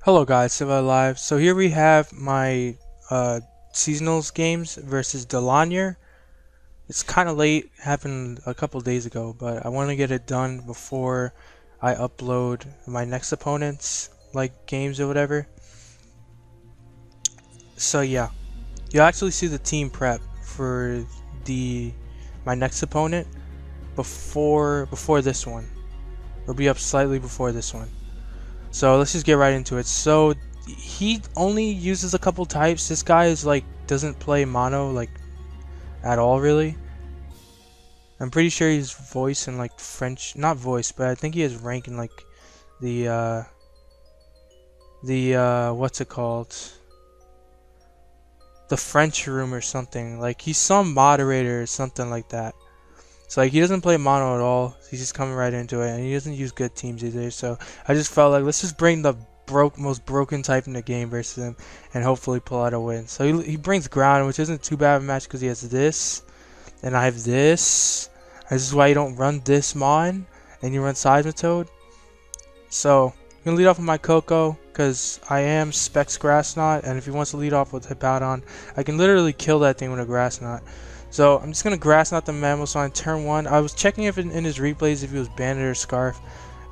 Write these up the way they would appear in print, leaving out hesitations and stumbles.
Hello guys, Silva Live. So here we have my seasonals games versus Dlanyer. It's kind of late, happened a couple days ago, but I want to get it done before I upload my next opponent's games or whatever. So yeah, you'll actually see the team prep for my next opponent before this one. It'll be up slightly before this one. So let's just get right into it. So he only uses a couple types. This guy is doesn't play mono at all really. I'm pretty sure he's voice in French, not voice, but I think he has rank in the what's it called? The French room or something. He's some moderator or something like that. So he doesn't play mono at all. He's just coming right into it, and he doesn't use good teams either. So I just felt like let's just bring the most broken type in the game versus him, and hopefully pull out a win. So he brings ground, which isn't too bad of a match because he has this, and I have this. This is why you don't run this mon, and you run Seismitoad. So I'm gonna lead off with my Coco because I am Specs Grass Knot, and if he wants to lead off with Hippowdon, I can literally kill that thing with a Grass Knot. So I'm just gonna Grass Knot the Mamoswine turn 1. I was checking if in his replays if he was Bandit or Scarf.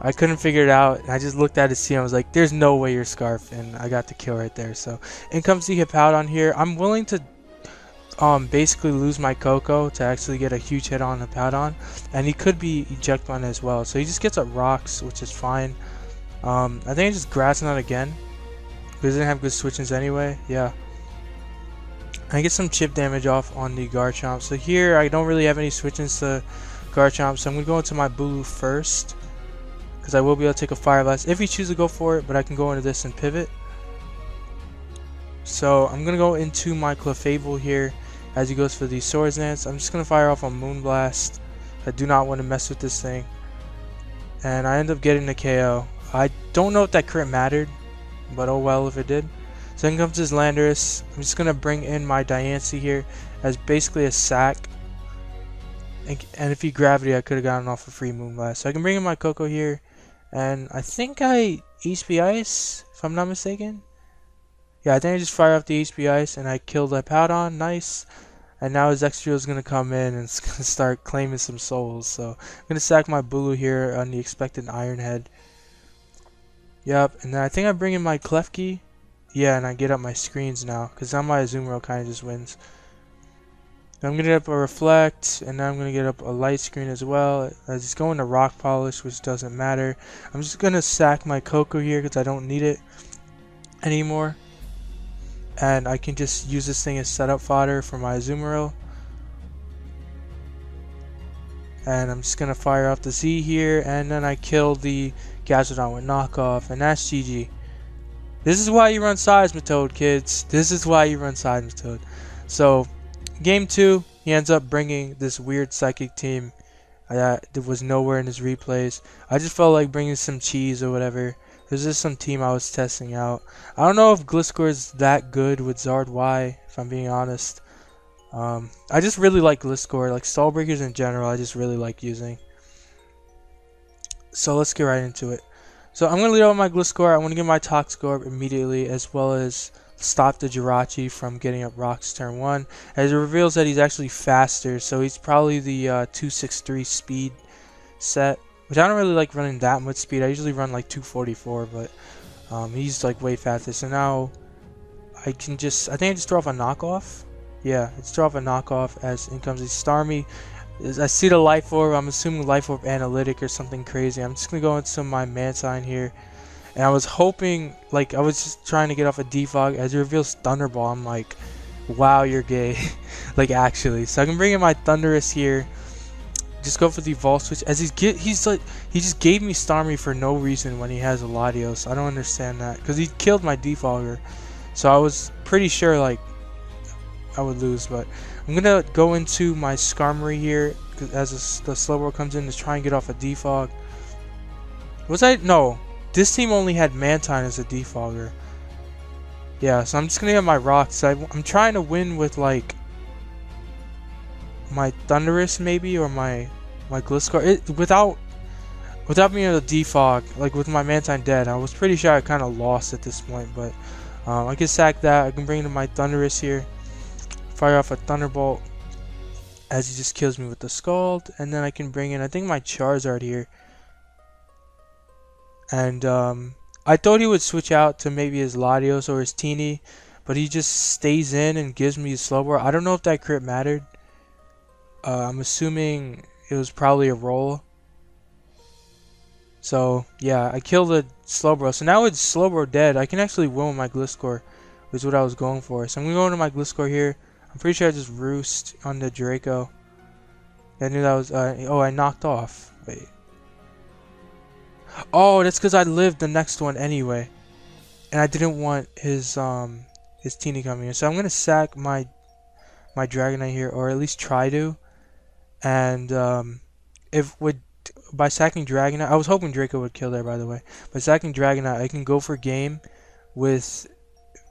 I couldn't figure it out, and I just looked at his team. I was like, "There's no way you're Scarf," and I got the kill right there. So in comes the Hippowdon here. I'm willing to basically lose my Coco to actually get a huge hit on Hippowdon, and he could be eject one as well. So he just gets up rocks, which is fine. I think I just Grass Knot again because he didn't have good switches anyway. Yeah. I get some chip damage off on the Garchomp. So here I don't really have any switches to Garchomp, so I'm going to go into my Bulu first because I will be able to take a Fire Blast if he chooses to go for it, but I can go into this and pivot. So I'm going to go into my Clefable here as he goes for the Swords Dance. I'm just going to fire off a Moonblast. I do not want to mess with this thing. And I end up getting the KO. I don't know if that crit mattered, but oh well if it did. So then comes his Landorus. I'm just going to bring in my Diancie here as basically a sack. And if he Gravity, I could have gotten off a free Moonblast. So I can bring in my Coco here. And I think I HP Ice, if I'm not mistaken. Yeah, I think I just fire off the HP Ice and I killed the Hippowdon. Nice. And now his Extrio is going to come in and it's going to start claiming some souls. So I'm going to sack my Bulu here on the expected Iron Head. Yep, and then I think I bring in my Klefki. Yeah, and I get up my screens now, because now my Azumarill kind of just wins. Then I'm going to get up a Reflect, and then I'm going to get up a Light Screen as well. I just go into Rock Polish, which doesn't matter. I'm just going to sack my Coco here, because I don't need it anymore. And I can just use this thing as setup fodder for my Azumarill. And I'm just going to fire off the Z here, and then I kill the Gastrodon with Knockoff, and that's GG. This is why you run Seismitoad, kids. This is why you run Seismitoad. So, game 2, he ends up bringing this weird Psychic team that was nowhere in his replays. I just felt like bringing some cheese or whatever. There's just some team I was testing out. I don't know if Gliscor is that good with Zard Y, if I'm being honest. I just really like Gliscor. Like Stall Breakers in general, I just really like using. So let's get right into it. So I'm going to lead out my Gliscor. I want to get my Toxcorp immediately, as well as stop the Jirachi from getting up rocks turn 1. As it reveals that he's actually faster, so he's probably the 263 speed set, which I don't really like running that much speed. I usually run like 244, but he's like way faster. So now I think I just throw off a knockoff. Yeah, let's throw off a knockoff as in comes the Starmie. I see the Life Orb. I'm assuming Life Orb Analytic or something crazy. I'm just going to go into my Mansign here. And I was hoping, I was just trying to get off a Defog. As it reveals Thunderball, I'm like, wow, you're gay. Actually. So I can bring in my Thundurus here. Just go for the Volt Switch. As he just gave me Starmie for no reason when he has a Latios. I don't understand that. Because he killed my Defogger. So I was pretty sure, I would lose, but I'm gonna go into my Skarmory here as the Slowbro comes in to try and get off a Defog. No, this team only had Mantine as a Defogger. Yeah, so I'm just gonna get my Rocks. I'm trying to win with my Thundurus maybe, or my Gliscor without Without being able to defog, like with my Mantine dead, I was pretty sure I kind of lost at this point, but I can sack that. I can bring in my Thunderous here, fire off a Thunderbolt as he just kills me with the Scald, and then I can bring in, I think, my Charizard here. And I thought he would switch out to maybe his Latios or his Teeny, but he just stays in and gives me a Slowbro. I don't know if that crit mattered. I'm assuming it was probably a roll. So yeah, I killed the Slowbro. So now it's Slowbro dead. I can actually win with my Gliscor, which is what I was going for. So I'm gonna go into my Gliscor here. I'm pretty sure I just roost on the Draco. I knew that was oh, I knocked off. Wait. Oh, that's because I lived the next one anyway, and I didn't want his Teeny coming in. So I'm gonna sack my Dragonite here, or at least try to. And by sacking Dragonite, I was hoping Draco would kill there, by the way. By sacking Dragonite, I can go for game with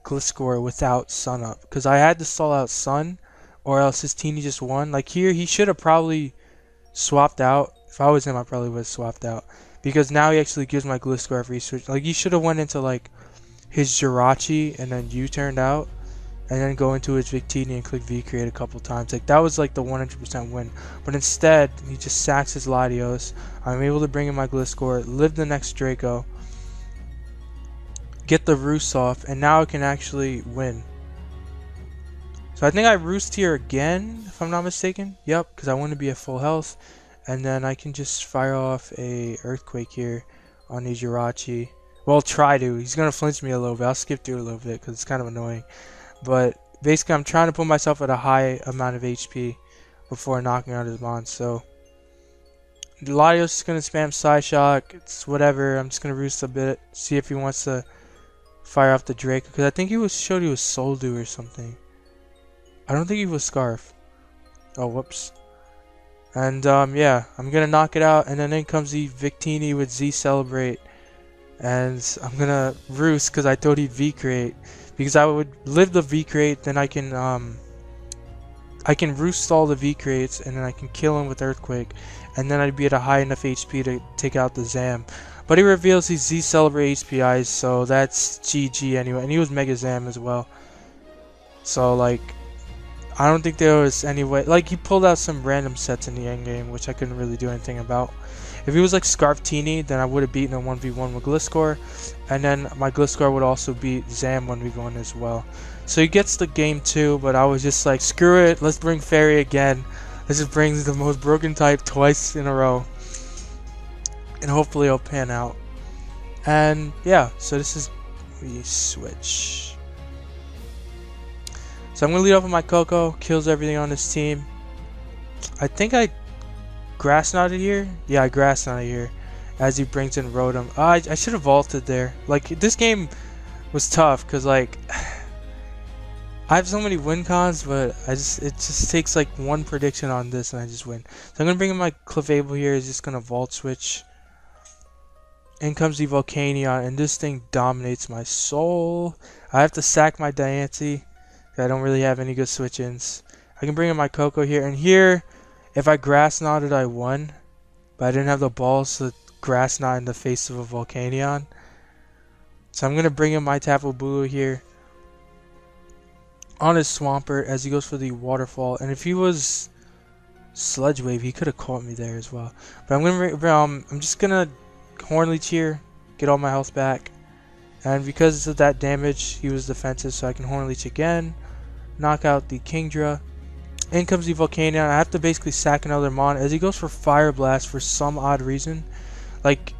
Gliscor without Sun up, because I had to stall out Sun, or else his Teeny just won. Like here, he should have probably swapped out. If I was him, I probably would have swapped out, because now he actually gives my Gliscor every switch. Like he should have went into like his Jirachi and then U-turned out, and then go into his Victini and click V-Create a couple times. Like that was like the 100% win. But instead, he just sacks his Latios. I'm able to bring in my Gliscor, live the next Draco, get the Roost off, and now I can actually win. So I think I Roost here again, if I'm not mistaken. Yep, because I want to be at full health. And then I can just fire off a Earthquake here on the Jirachi. Well, try to. He's going to flinch me a little bit. I'll skip through a little bit because it's kind of annoying. But basically, I'm trying to put myself at a high amount of HP before knocking out his Mon. So Latios is going to spam Psyshock. It's whatever. I'm just going to Roost a bit. See if he wants to fire off the Draco. Because I think he showed he was Soul Dew or something. I don't think he was Scarf. Oh, whoops. And yeah, I'm going to knock it out. And then in comes the Victini with Z Celebrate. And I'm going to Roost because I thought he'd V-Create. Because I would live the V-Create, then I can Roost all the V-Creates, and then I can kill him with Earthquake. And then I'd be at a high enough HP to take out the Zam. But he reveals he's Z Celebrate HPIs, so that's GG anyway. And he was Mega Zam as well. So, like, I don't think there was any way. Like, he pulled out some random sets in the endgame, which I couldn't really do anything about. If he was like Scarf Teeny, then I would have beaten a 1v1 with Gliscor. And then my Gliscor would also beat Zam 1v1 as well. So he gets the game too, but I was just like, screw it, let's bring Fairy again. This just brings the most broken type twice in a row. And hopefully it'll pan out. And yeah, so this is the switch. So I'm going to lead off with my Coco, kills everything on this team. I think I Grass Knotted here? Yeah, I Grass Knotted here. As he brings in Rotom. I should have vaulted there. Like, this game was tough because, like, I have so many win cons, but it just takes like one prediction on this and I just win. So I'm gonna bring in my Clefable here. He's just gonna Vault Switch. In comes the Volcanion, and this thing dominates my soul. I have to sack my Diancie. I don't really have any good switch-ins. I can bring in my Coco here, and here, if I Grass Knotted, I won. But I didn't have the balls to Grass Knot in the face of a Volcanion. So I'm going to bring in my Tapu Bulu here on his Swampert as he goes for the Waterfall. And if he was Sludge Wave, he could have caught me there as well. But I'm just going to Horn Leech here, get all my health back. And because of that damage, he was defensive, so I can Horn Leech again, knock out the Kingdra. In comes the Volcanion. I have to basically sack another Mon as he goes for Fire Blast for some odd reason. Like,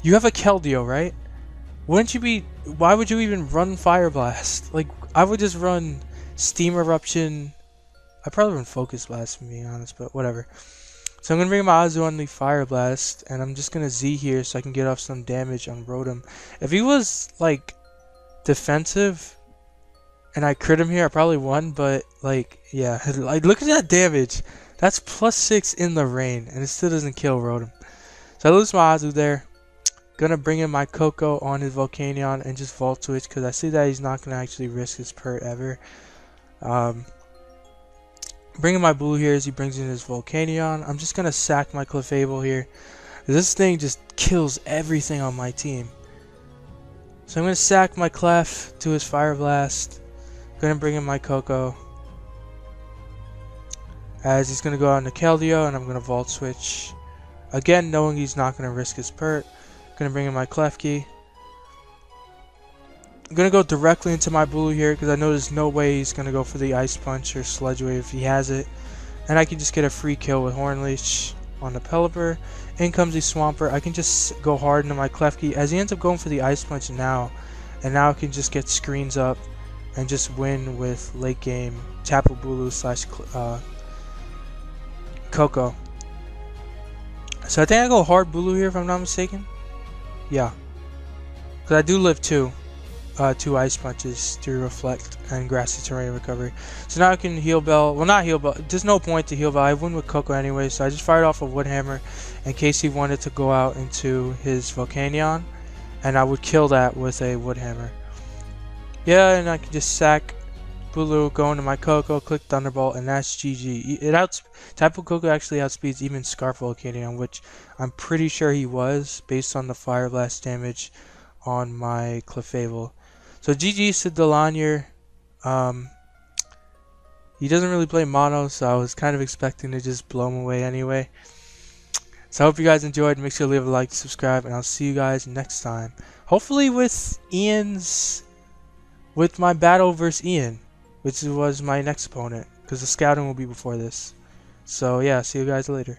you have a Keldeo, right? Wouldn't you be... Why would you even run Fire Blast? Like, I would just run Steam Eruption. I'd probably run Focus Blast, to be honest, but whatever. So I'm going to bring my Azu on the Fire Blast, and I'm just going to Z here so I can get off some damage on Rotom. If he was, like, defensive, and I crit him here, I probably won, but, like, yeah. Like, look at that damage. That's +6 in the rain, and it still doesn't kill Rotom. So I lose my Azu there. Gonna bring in my Coco on his Volcanion and just Vault Switch, because I see that he's not gonna actually risk his pert ever. Bringing my Blue here as he brings in his Volcanion. I'm just gonna sack my Clefable here. This thing just kills everything on my team. So I'm going to sack my Clef to his Fire Blast. Going to bring in my Coco. As he's going to go out into Keldeo, and I'm going to Vault Switch. Again, knowing he's not going to risk his Pert. Going to bring in my Klefki. I'm going to go directly into my Bulu here because I know there's no way he's going to go for the Ice Punch or Sludge Wave if he has it. And I can just get a free kill with Horn Leech on the Pelipper. In comes the Swampert. I can just go hard into my Klefki as he ends up going for the Ice Punch now. And now I can just get screens up and just win with late game Tapu Bulu slash Coco. So I think I go hard Bulu here if I'm not mistaken. Yeah. Because I do live two Ice Punches to Reflect and Grassy Terrain Recovery. So now I can Heal Bell. Well, not Heal Bell. There's no point to Heal Bell. I win with Coco anyway, so I just fired off a Wood Hammer in case he wanted to go out into his Volcanion, and I would kill that with a Wood Hammer. Yeah, and I can just sack Bulu, go into my Coco, click Thunderbolt, and that's GG. Tapu Koko actually outspeeds even Scarf Volcanion, which I'm pretty sure he was based on the Fire Blast damage on my Clefable. So GG's to Dlanyer. He doesn't really play mono, so I was kind of expecting to just blow him away anyway. So I hope you guys enjoyed. Make sure to leave a like, subscribe, and I'll see you guys next time. Hopefully with my battle versus Ian, which was my next opponent, because the scouting will be before this. So yeah, see you guys later.